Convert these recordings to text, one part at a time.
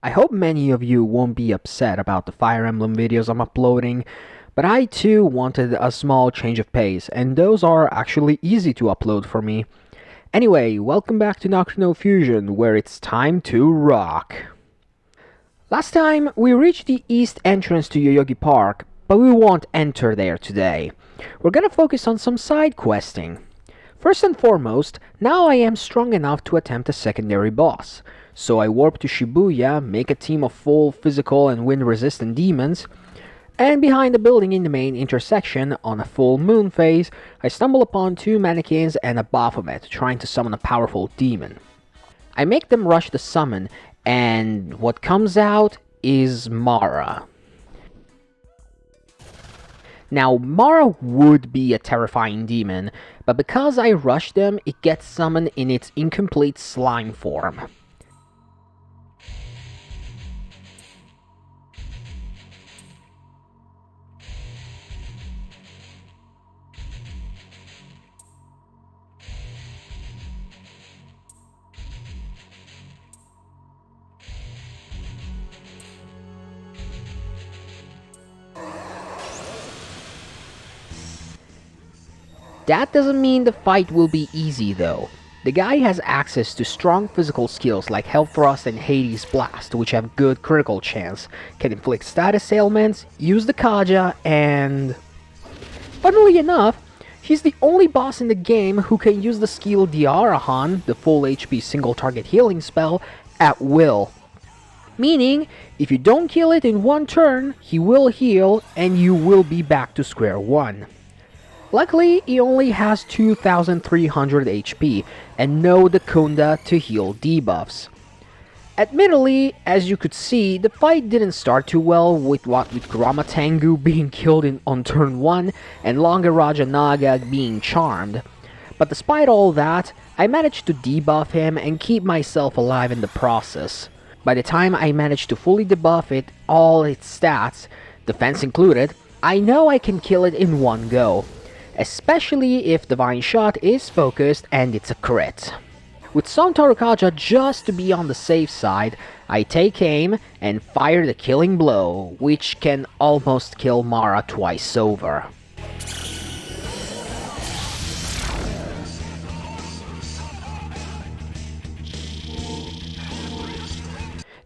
I hope many of you won't be upset about the Fire Emblem videos I'm uploading, but I too wanted a small change of pace, and those are actually easy to upload for me. Anyway, welcome back to Nocturne Fusion, where it's time to rock. Last time, we reached the east entrance to Yoyogi Park, but we won't enter there today. We're gonna focus on some side questing. First and foremost, now I am strong enough to attempt a secondary boss. So I warp to Shibuya, make a team of full physical and wind-resistant demons, and behind the building in the main intersection, on a full moon phase, I stumble upon two mannequins and a Baphomet trying to summon a powerful demon. I make them rush the summon, and what comes out is Mara. Now, Mara would be a terrifying demon, but because I rush them, it gets summoned in its incomplete slime form. That doesn't mean the fight will be easy though. The guy has access to strong physical skills like Hell Thrust and Hades Blast, which have good critical chance, can inflict status ailments, use the Kaja, and... funnily enough, he's the only boss in the game who can use the skill Diarahan, the full HP single target healing spell, at will. Meaning, if you don't kill it in one turn, he will heal and you will be back to square one. Luckily, he only has 2300 HP and no Dakunda to heal debuffs. Admittedly, as you could see, the fight didn't start too well with Kurama Tengu being killed on turn 1 and Longaraja Naga being charmed. But despite all that, I managed to debuff him and keep myself alive in the process. By the time I managed to fully debuff it, all its stats, defense included, I know I can kill it in one go. Especially if Divine Shot is focused and it's a crit. With Somtaru Kaja just to be on the safe side, I take aim and fire the killing blow, which can almost kill Mara twice over.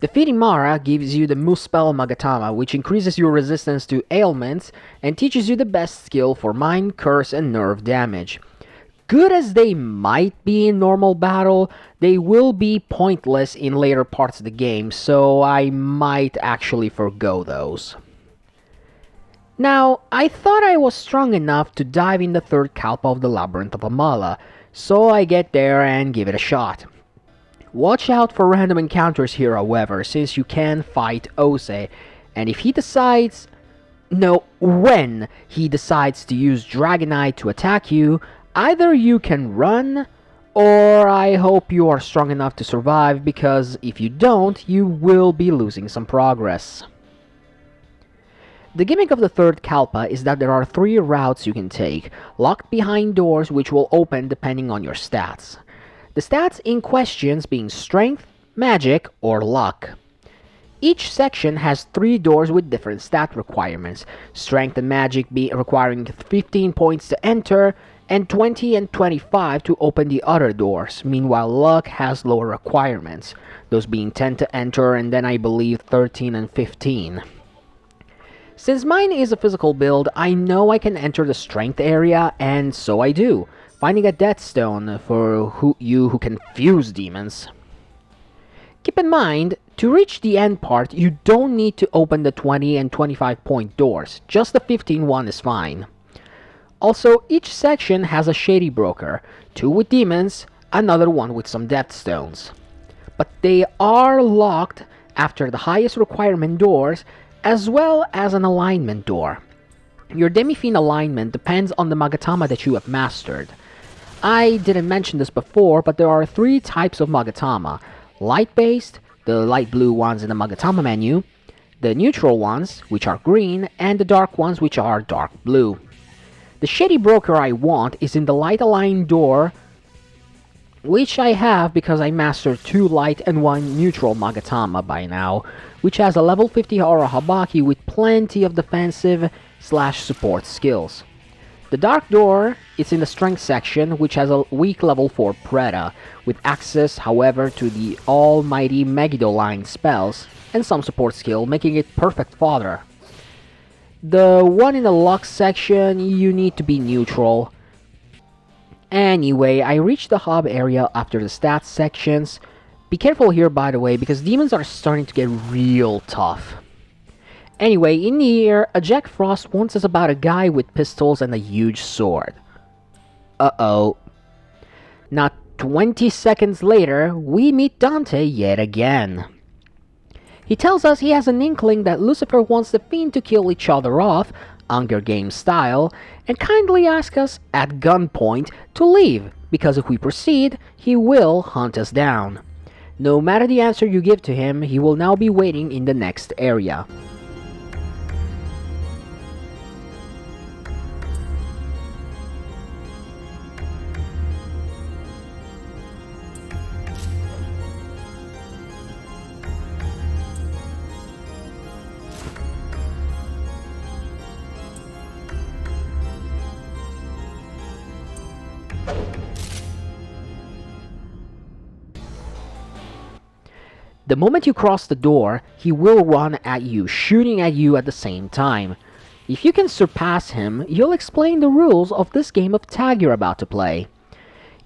Defeating Mara gives you the Muspel Magatama, which increases your resistance to ailments and teaches you the best skill for mind, curse, and nerve damage. Good as they might be in normal battle, they will be pointless in later parts of the game, so I might actually forgo those. Now, I thought I was strong enough to dive in the Third Kalpa of the Labyrinth of Amala, so I get there and give it a shot. Watch out for random encounters here, however, since you can fight Ose, and if he decides... no, when he decides to use Dragonite to attack you, either you can run, or I hope you are strong enough to survive, because if you don't, you will be losing some progress. The gimmick of the Third Kalpa is that there are 3 routes you can take, locked behind doors which will open depending on your stats. The stats in questions being Strength, Magic, or Luck. Each section has 3 doors with different stat requirements, Strength and Magic requiring 15 points to enter, and 20 and 25 to open the other doors. Meanwhile, Luck has lower requirements, those being 10 to enter and then I believe 13 and 15. Since mine is a physical build, I know I can enter the Strength area, and so I do, finding a Death Stone for you who can fuse demons. Keep in mind, to reach the end part, you don't need to open the 20 and 25 point doors, just the 15 one is fine. Also, each section has a Shady Broker, 2 with demons, another one with some Death Stones. But they are locked after the highest requirement doors, as well as an alignment door. Your Demi-Fiend alignment depends on the Magatama that you have mastered. I didn't mention this before, but there are 3 types of Magatama. Light-based, the light blue ones in the Magatama menu, the neutral ones, which are green, and the dark ones, which are dark blue. The Shady Broker I want is in the light aligned door which I have because I mastered 2 light and 1 neutral Magatama by now, which has a level 50 Aura Habaki with plenty of defensive slash support skills. The Dark Door is in the Strength section, which has a weak level 4 Preta, with access, however, to the almighty Megiddo line spells, and some support skill, making it perfect fodder. The one in the Lux section, you need to be neutral. Anyway, I reached the hub area after the stats sections. Be careful here, by the way, because demons are starting to get real tough. Anyway, in here, a Jack Frost warns us about a guy with pistols and a huge sword. Uh-oh. Not 20 seconds later, we meet Dante yet again. He tells us he has an inkling that Lucifer wants the Fiend to kill each other off, Hunger Games style, and kindly asks us at gunpoint to leave, because if we proceed, he will hunt us down. No matter the answer you give to him, he will now be waiting in the next area. The moment you cross the door, he will run at you, shooting at you at the same time. If you can surpass him, you'll explain the rules of this game of tag you're about to play.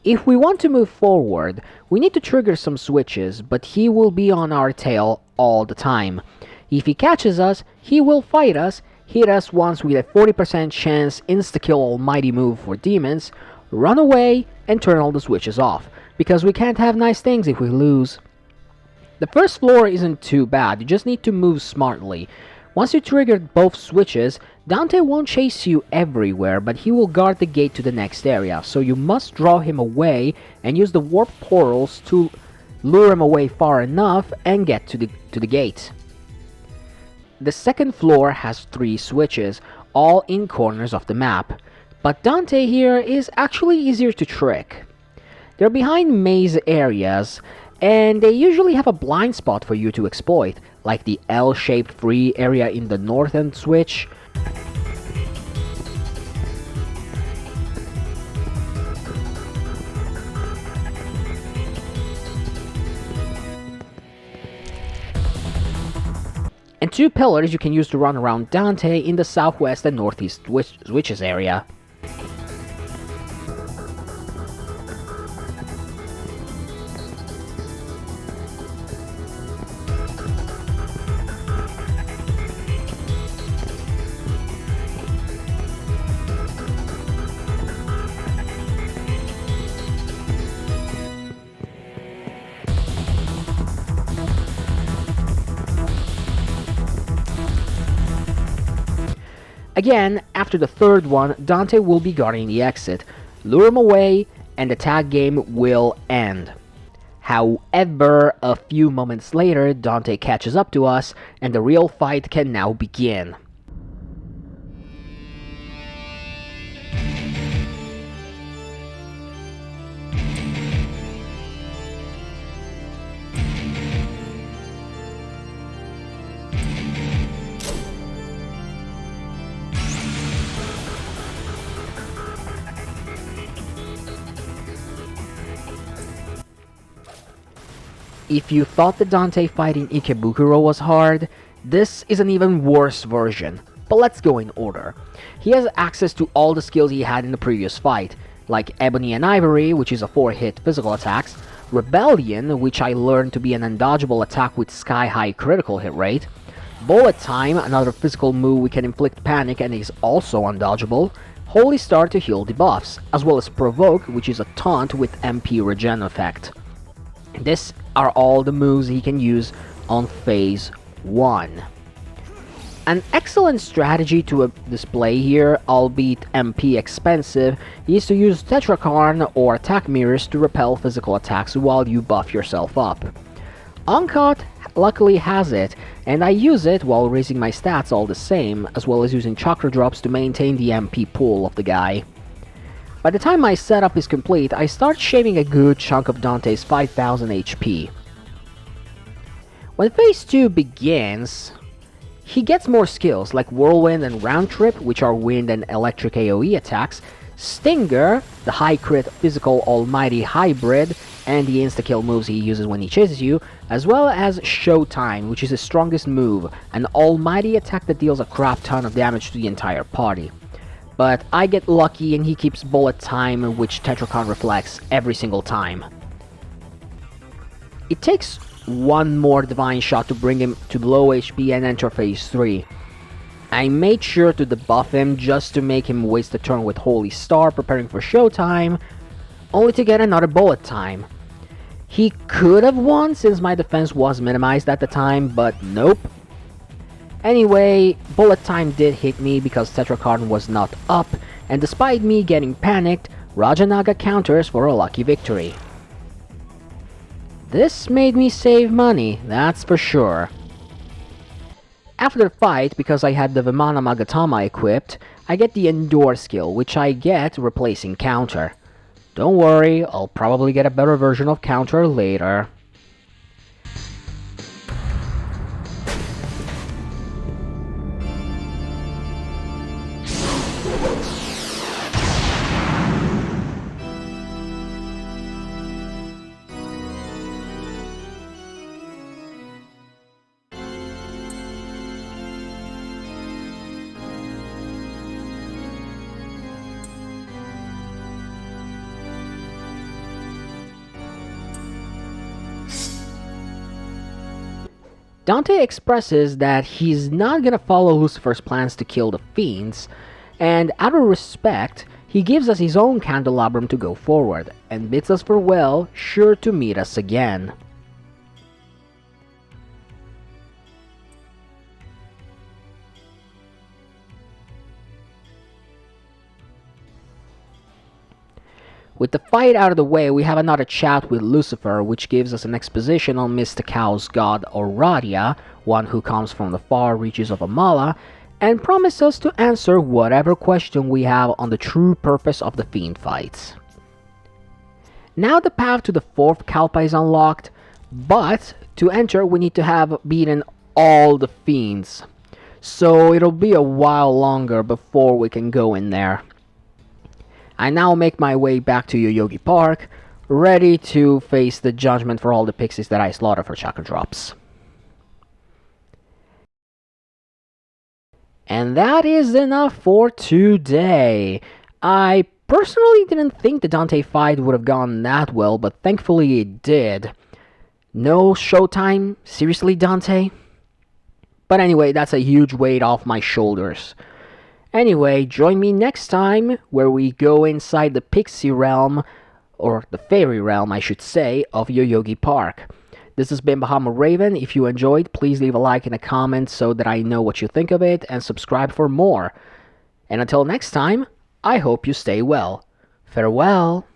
If we want to move forward, we need to trigger some switches, but he will be on our tail all the time. If he catches us, he will fight us, hit us once with a 40% chance insta-kill almighty move for demons, run away, and turn all the switches off, because we can't have nice things if we lose. The first floor isn't too bad, you just need to move smartly. Once you trigger both switches, Dante won't chase you everywhere, but he will guard the gate to the next area, so you must draw him away and use the warp portals to lure him away far enough and get to the gate. The second floor has 3 switches, all in corners of the map, but Dante here is actually easier to trick. They're behind maze areas, and they usually have a blind spot for you to exploit, like the L-shaped free area in the northern switch. And 2 pillars you can use to run around Dante in the southwest and northeast switches area. Again, after the third one, Dante will be guarding the exit, lure him away, and the tag game will end. However, a few moments later, Dante catches up to us, and the real fight can now begin. If you thought the Dante fight in Ikebukuro was hard, this is an even worse version. But let's go in order. He has access to all the skills he had in the previous fight, like Ebony and Ivory, which is a 4-hit physical attacks, Rebellion, which I learned to be an undodgeable attack with sky-high critical hit rate, Bullet Time, another physical move we can inflict panic and is also undodgeable, Holy Star to heal debuffs, as well as Provoke, which is a taunt with MP regen effect. These are all the moves he can use on Phase 1. An excellent strategy to display here, albeit MP expensive, is to use Tetrakarn or attack mirrors to repel physical attacks while you buff yourself up. Uncaught luckily has it, and I use it while raising my stats all the same, as well as using chakra drops to maintain the MP pool of the guy. By the time my setup is complete, I start shaving a good chunk of Dante's 5000 HP. When Phase 2 begins, he gets more skills like Whirlwind and Round Trip, which are wind and electric AoE attacks, Stinger, the high crit physical almighty hybrid, and the insta-kill moves he uses when he chases you, as well as Showtime, which is his strongest move, an almighty attack that deals a crap ton of damage to the entire party. But I get lucky and he keeps bullet time, which Tetracon reflects every single time. It takes one more divine shot to bring him to low HP and enter Phase 3. I made sure to debuff him just to make him waste a turn with Holy Star preparing for Showtime, only to get another bullet time. He could have won since my defense was minimized at the time, but nope. Anyway, bullet time did hit me because Tetracon was not up, and despite me getting panicked, Rajanaga counters for a lucky victory. This made me save money, that's for sure. After the fight, because I had the Vimana Magatama equipped, I get the Endure skill, which I get replacing Counter. Don't worry, I'll probably get a better version of Counter later. Dante expresses that he's not gonna follow Lucifer's plans to kill the fiends, and out of respect, he gives us his own candelabrum to go forward, and bids us farewell, sure to meet us again. With the fight out of the way, we have another chat with Lucifer, which gives us an exposition on Mysticao's god Oradia, one who comes from the far reaches of Amala, and promises us to answer whatever question we have on the true purpose of the fiend fights. Now the path to the fourth Kalpa is unlocked, but to enter we need to have beaten all the fiends, so it'll be a while longer before we can go in there. I now make my way back to Yoyogi Park, ready to face the judgment for all the pixies that I slaughter for chakra drops. And that is enough for today. I personally didn't think the Dante fight would have gone that well, but thankfully it did. No Showtime? Seriously, Dante? But anyway, that's a huge weight off my shoulders. Anyway, join me next time where we go inside the pixie realm, or the fairy realm I should say, of Yoyogi Park. This has been Bahama Raven. If you enjoyed, please leave a like and a comment so that I know what you think of it, and subscribe for more. And until next time, I hope you stay well. Farewell.